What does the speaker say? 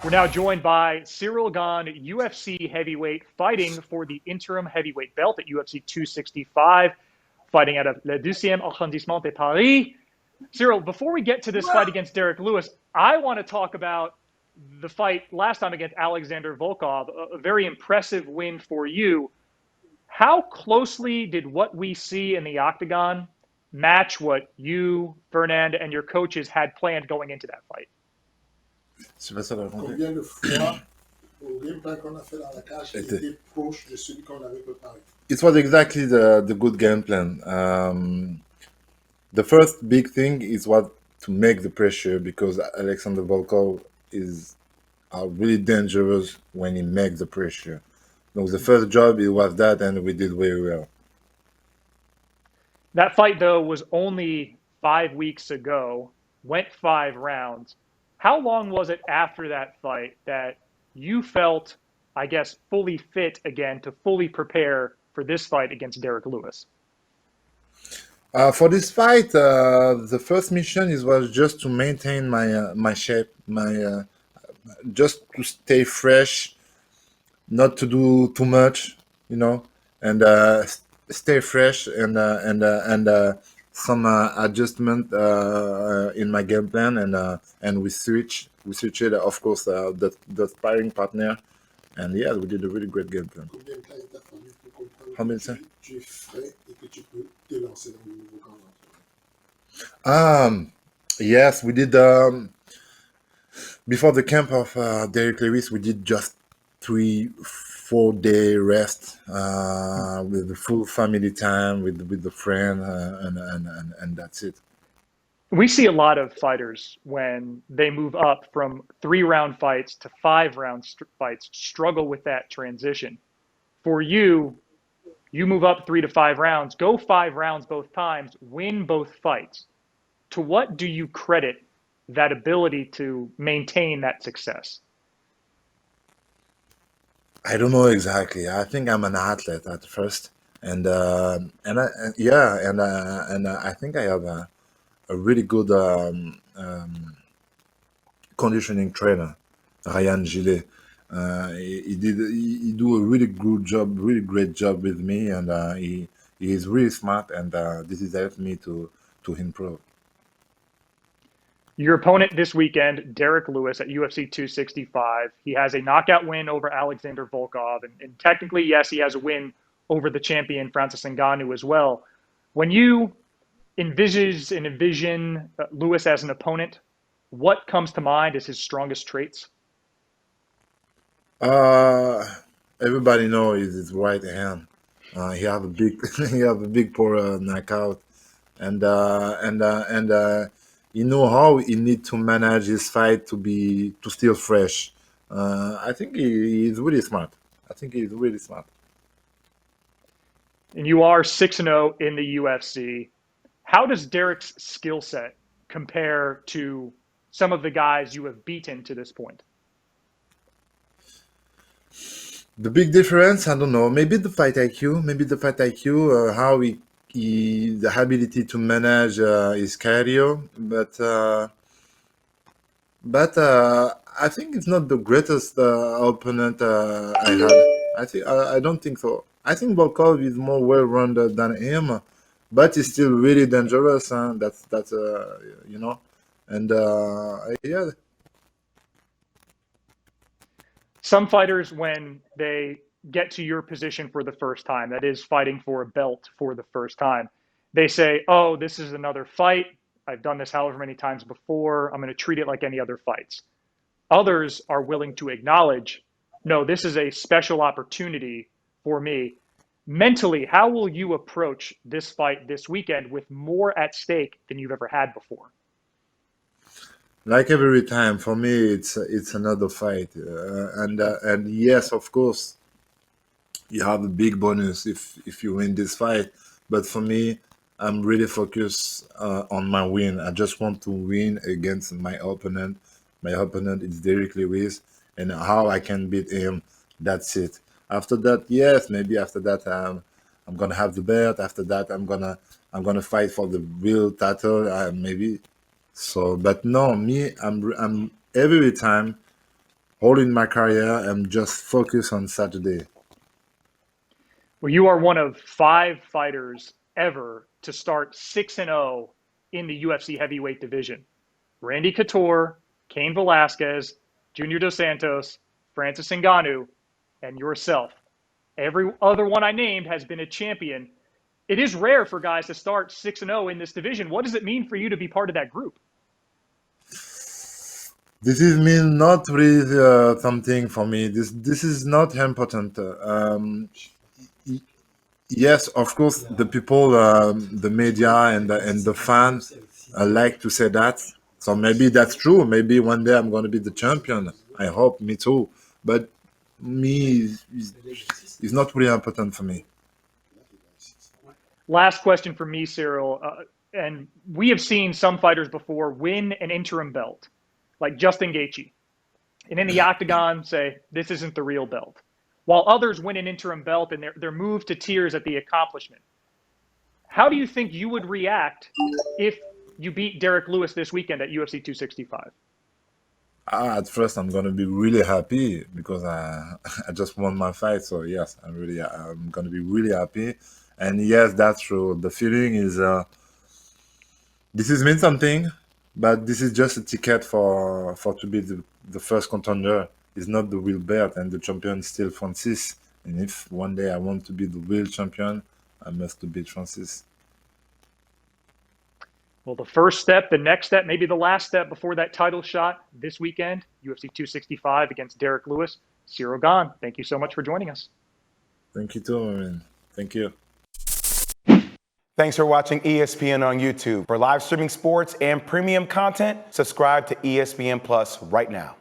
We're now joined by Ciryl Gane, UFC heavyweight, fighting for the interim heavyweight belt at UFC 265, fighting out of Le 2e Arrondissement de Paris. Ciryl, before we get to this fight against Derrick Lewis, I want to talk about the fight last time against Alexander Volkov, a very impressive win for you. How closely did what we see in the octagon match what you, Fernand, and your coaches had planned going into that fight? C'est pas ça la raconter. Combien de fois au game plan qu'on a fait dans la cage était proche de celui qu'on avait préparé? It was exactly the good game plan. The first big thing is what to make the pressure, because Alexander Volkov is really dangerous when he makes the pressure. So the first job it was that, and we did very well. That fight, though, was only 5 weeks ago, went 5 rounds. How long was it after that fight that you felt, I guess, fully fit again to fully prepare for this fight against Derrick Lewis? For this fight, the first mission was just to maintain my shape, just to stay fresh, not to do too much, and stay fresh, and some adjustment in my game plan, and we switch it, of course, the sparring partner, and yeah, we did a really great game plan. Combien de temps il t'a fallu pour comprendre How many que times? tu es frais et que tu peux te lancer dans le nouveau camp d'entraînement? Yes, we did. Before the camp of Derrick Lewis, we did just 3-4 day rest with the full family time with the friend, and that's it. We see a lot of fighters when they move up from 3 round fights to 5 round fights struggle with that transition. For you, you move up 3 to 5 rounds, go 5 rounds both times, win both fights. To what do you credit that ability to maintain that success? I don't know exactly. I think I'm an athlete at first, and I think I have a really good conditioning trainer, Ryan Gillet. He do a really good job, really great job with me, and he is really smart, and this has helped me to improve. Your opponent this weekend, Derrick Lewis at UFC 265, he has a knockout win over Alexander Volkov. And technically, yes, he has a win over the champion, Francis Ngannou, as well. When you envision Lewis as an opponent, what comes to mind as his strongest traits? Uh, Everybody knows his right hand. He have a big he have a big power knockout, and you know how he need to manage his fight to still fresh. I think he is really smart. I think he's really smart. And you are 6-0 in the UFC. How does Derrick's skill set compare to some of the guys you have beaten to this point? The big difference, I don't know. Maybe the fight IQ. Maybe the fight IQ. How the ability to manage his cardio, but I think it's not the greatest opponent I had. I don't think so. I think Volkov is more well-rounded than him, but he's still really dangerous. That's you know, and yeah. Some fighters, when they get to your position for the first time, that is fighting for a belt for the first time, they say, oh, this is another fight. I've done this however many times before. I'm going to treat it like any other fights. Others are willing to acknowledge, no, this is a special opportunity for me. Mentally, how will you approach this fight this weekend with more at stake than you've ever had before? Like every time, for me, it's another fight, and yes, of course, you have a big bonus if you win this fight. But for me, I'm really focused on my win. I just want to win against my opponent. My opponent is Derrick Lewis, and how I can beat him. That's it. After that, yes, maybe after that, I'm gonna have the belt. After that, I'm gonna fight for the real title. Maybe so, but no, me, I'm every time all in my career and just focus on Saturday. Well, you are one of 5 fighters ever to start 6-0 in the UFC heavyweight division. Randy Couture, Cain Velasquez, Junior Dos Santos, Francis Ngannou, and yourself. Every other one I named has been a champion. It is rare for guys to start 6-0 in this division. What does it mean for you to be part of that group? This is mean not really something for me. This is not important. Yes, of course, the people, the media and the fans like to say that. So maybe that's true. Maybe one day I'm going to be the champion. I hope, me too. But me, it's not really important for me. Last question for me, Ciryl. And we have seen some fighters before win an interim belt, like Justin Gaethje. And in the octagon, say, this isn't the real belt. While others win an interim belt and they're moved to tears at the accomplishment. How do you think you would react if you beat Derrick Lewis this weekend at UFC 265? At first, I'm going to be really happy because I just won my fight. So yes, I'm going to be really happy. And yes, that's true. The feeling is, this is mean something, but this is just a ticket for to be the first contender. It's not the real belt, and the champion is still Francis. And if one day I want to be the real champion, I must beat Francis. Well, the first step, the next step, maybe the last step before that title shot this weekend, UFC 265 against Derrick Lewis. Ciryl Gane, thank you so much for joining us. Thank you too, man. Thank you. Thanks for watching ESPN on YouTube. For live streaming sports and premium content, subscribe to ESPN Plus right now.